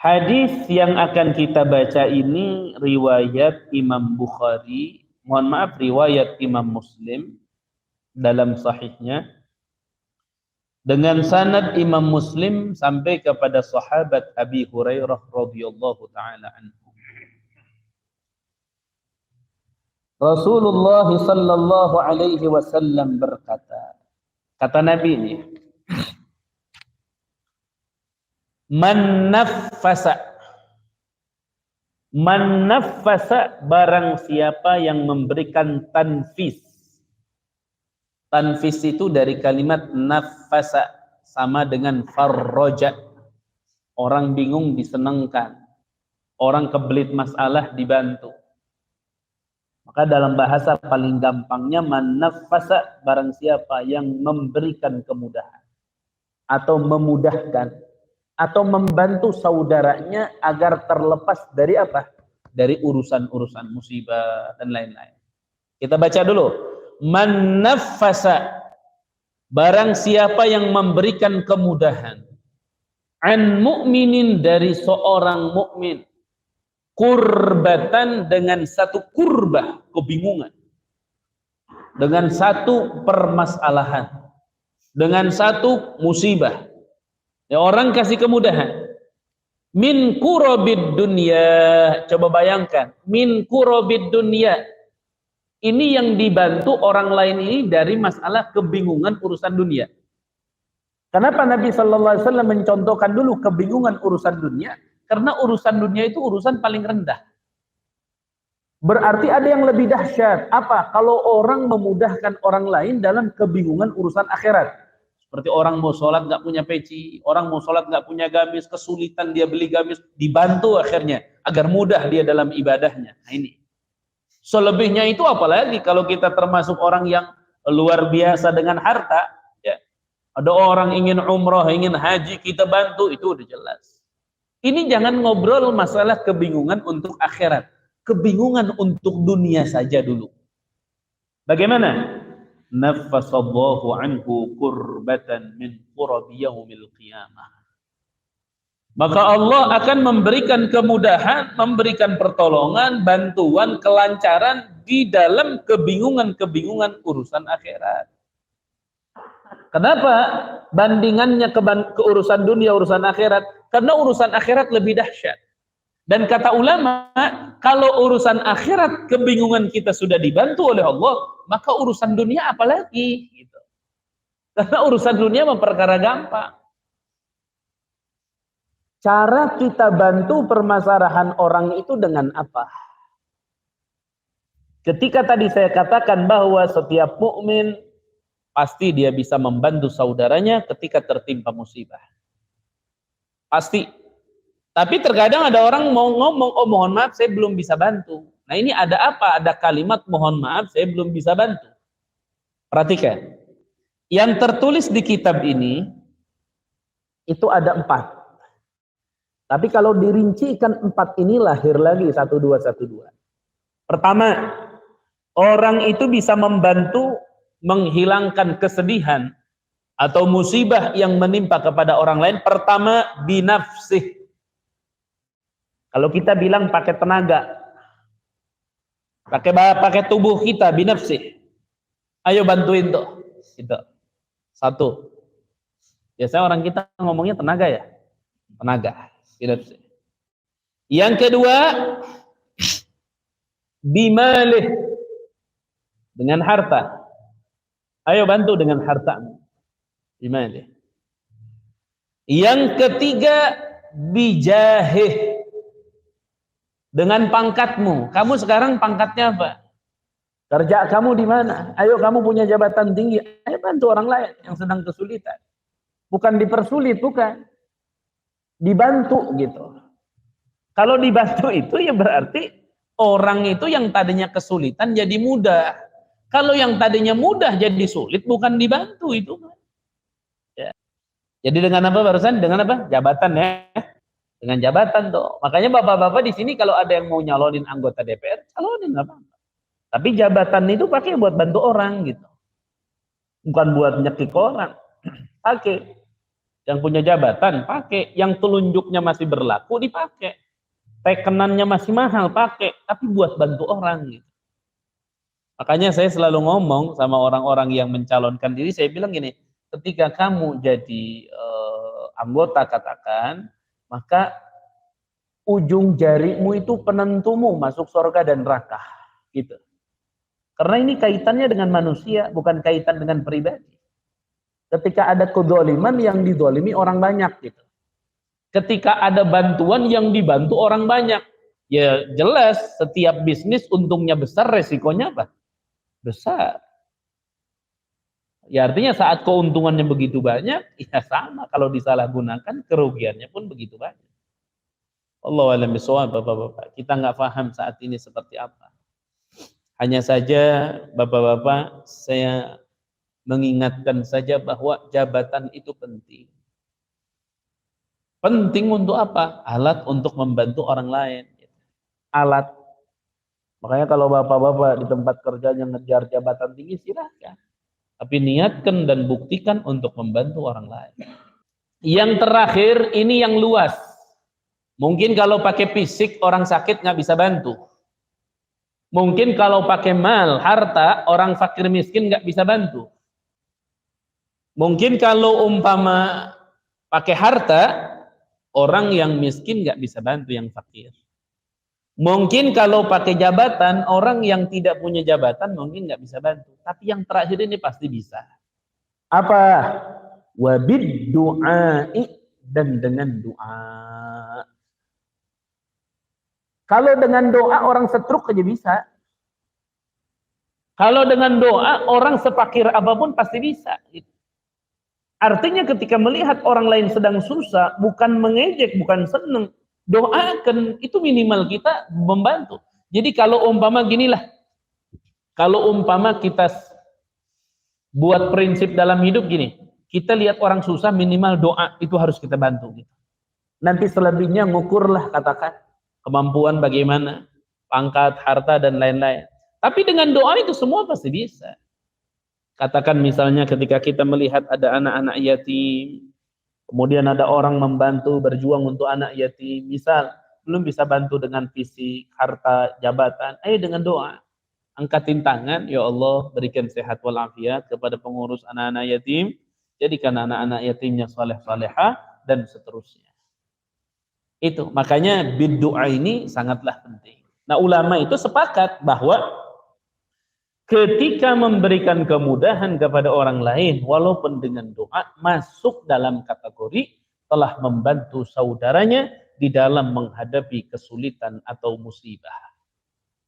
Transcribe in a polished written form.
Hadis yang akan kita baca ini riwayat Imam Bukhari, riwayat Imam Muslim dalam sahihnya dengan sanad Imam Muslim sampai kepada sahabat Abi Hurairah radhiyallahu taala anhu. Rasulullah sallallahu alaihi wasallam berkata, kata Nabi ini, Man naffasa barang siapa yang memberikan tanfis. Tanfis itu dari kalimat naffasa, sama dengan farroja. Orang bingung disenangkan, orang kebelit masalah dibantu. Maka dalam bahasa paling gampangnya man naffasa barang siapa yang memberikan kemudahan atau memudahkan atau membantu saudaranya agar terlepas dari apa? Dari urusan-urusan musibah dan lain-lain. Kita baca dulu. Man naffasa barang siapa yang memberikan kemudahan an mu'minin dari seorang mukmin, kurbatan dengan satu kurbah, kebingungan, dengan satu permasalahan, dengan satu musibah. Ya, orang kasih kemudahan. Min kurabid dunya. Coba bayangkan, min kurabid dunya. Ini yang dibantu orang lain ini dari masalah kebingungan urusan dunia. Kenapa Nabi sallallahu alaihi wasallam mencontohkan dulu kebingungan urusan dunia? Karena urusan dunia itu urusan paling rendah. Berarti ada yang lebih dahsyat. Apa? Kalau orang memudahkan orang lain dalam kebingungan urusan akhirat. Seperti orang mau sholat nggak punya peci, orang mau sholat nggak punya gamis, kesulitan dia beli gamis, dibantu akhirnya agar mudah dia dalam ibadahnya. Nah ini. Selebihnya itu apalagi kalau kita termasuk orang yang luar biasa dengan harta, ya. Ada orang ingin umroh, ingin haji, kita bantu, itu udah jelas. Ini jangan ngobrol masalah kebingungan untuk akhirat, kebingungan untuk dunia saja dulu. Bagaimana? Naffasallahu anhu kurbatan min qurabi yaumil qiyamah. Maka Allah akan memberikan kemudahan, memberikan pertolongan, bantuan, kelancaran di dalam kebingungan-kebingungan urusan akhirat. Kenapa bandingannya ke urusan dunia, urusan akhirat? Karena urusan akhirat lebih dahsyat. Dan kata ulama, kalau urusan akhirat kebingungan kita sudah dibantu oleh Allah, maka urusan dunia apalagi? Gitu. Karena urusan dunia memperkara gampang. Cara kita bantu permasalahan orang itu dengan apa? Ketika tadi saya katakan bahwa setiap mukmin pasti dia bisa membantu saudaranya ketika tertimpa musibah. Pasti. Tapi terkadang ada orang mau ngomong, oh mohon maaf saya belum bisa bantu. Nah ini ada apa? Ada kalimat mohon maaf saya belum bisa bantu. Perhatikan. Yang tertulis di kitab ini, itu ada 4. Tapi kalau dirincikan 4 ini lahir lagi 1212. Pertama, orang itu bisa membantu menghilangkan kesedihan atau musibah yang menimpa kepada orang lain. Pertama, binafsih. Kalau kita bilang pakai tenaga, pakai tubuh kita, binafsih. Ayo bantuin tuh. Itu. 1. Biasanya orang kita ngomongnya tenaga ya. Tenaga, binafsih. Yang kedua, bimalih. Dengan harta. Ayo bantu dengan hartamu. Bimalih. Yang ketiga, bijahih. Dengan pangkatmu. Kamu sekarang pangkatnya apa? Kerja kamu di mana? Ayo kamu punya jabatan tinggi. Ayo bantu orang lain yang sedang kesulitan. Bukan dipersulit, bukan. Dibantu gitu. Kalau dibantu itu ya berarti orang itu yang tadinya kesulitan jadi mudah. Kalau yang tadinya mudah jadi sulit bukan dibantu itu. Ya. Jadi dengan apa barusan? Dengan apa? Jabatan ya. Dengan jabatan tuh. Makanya bapak-bapak di sini kalau ada yang mau nyalonin anggota DPR, calonin nggak apa-apa. Tapi jabatan itu pakai buat bantu orang gitu. Bukan buat nyekik orang. Pakai. Yang punya jabatan pakai, yang telunjuknya masih berlaku dipakai, tekenannya masih mahal pakai, tapi buat bantu orang gitu. Makanya saya selalu ngomong sama orang-orang yang mencalonkan diri, saya bilang gini, ketika kamu jadi anggota katakan, maka ujung jarimu itu penentumu masuk surga dan neraka gitu. Karena ini kaitannya dengan manusia, bukan kaitan dengan pribadi. Ketika ada kedzaliman, yang dizalimi orang banyak gitu. Ketika ada bantuan, yang dibantu orang banyak. Ya jelas setiap bisnis untungnya besar, resikonya apa? Besar. Ya artinya saat keuntungannya begitu banyak, ya sama kalau disalahgunakan kerugiannya pun begitu banyak. Allahu a'lam bishawab, Bapak-bapak. Kita nggak paham saat ini seperti apa. Hanya saja Bapak-bapak, saya mengingatkan saja bahwa jabatan itu penting. Penting untuk apa? Alat untuk membantu orang lain. Alat. Makanya kalau bapak-bapak di tempat kerjanya ngejar jabatan tinggi, silahkan. Tapi niatkan dan buktikan untuk membantu orang lain. Yang terakhir, ini yang luas. Mungkin kalau pakai fisik, orang sakit nggak bisa bantu. Mungkin kalau pakai mal, harta, orang fakir miskin nggak bisa bantu. Mungkin kalau umpama pakai harta, orang yang miskin nggak bisa bantu yang fakir. Mungkin kalau pakai jabatan, orang yang tidak punya jabatan mungkin nggak bisa bantu. Tapi yang terakhir ini pasti bisa. Apa? Wabid du'ai, dan dengan doa. Kalau dengan doa orang setruk aja bisa. Kalau dengan doa orang sepakir apapun pasti bisa. Artinya ketika melihat orang lain sedang susah, bukan mengejek, bukan seneng, doakan, itu minimal kita membantu. Jadi kalau umpama ginilah, kalau umpama kita buat prinsip dalam hidup gini, kita lihat orang susah minimal doa, itu harus kita bantu. Nanti selebihnya ngukurlah katakan, kemampuan bagaimana, pangkat, harta, dan lain-lain. Tapi dengan doa itu semua pasti bisa. Katakan misalnya ketika kita melihat ada anak-anak yatim, kemudian ada orang membantu berjuang untuk anak yatim, misal belum bisa bantu dengan fisik, harta, jabatan, ayo dengan doa. Angkatin tangan, ya Allah berikan sehat walafiat kepada pengurus anak-anak yatim, jadikan anak-anak yatimnya saleh-salehah, dan seterusnya. Itu, makanya bid-doa ini sangatlah penting. Nah ulama itu sepakat bahwa ketika memberikan kemudahan kepada orang lain, walaupun dengan doa, masuk dalam kategori telah membantu saudaranya di dalam menghadapi kesulitan atau musibah.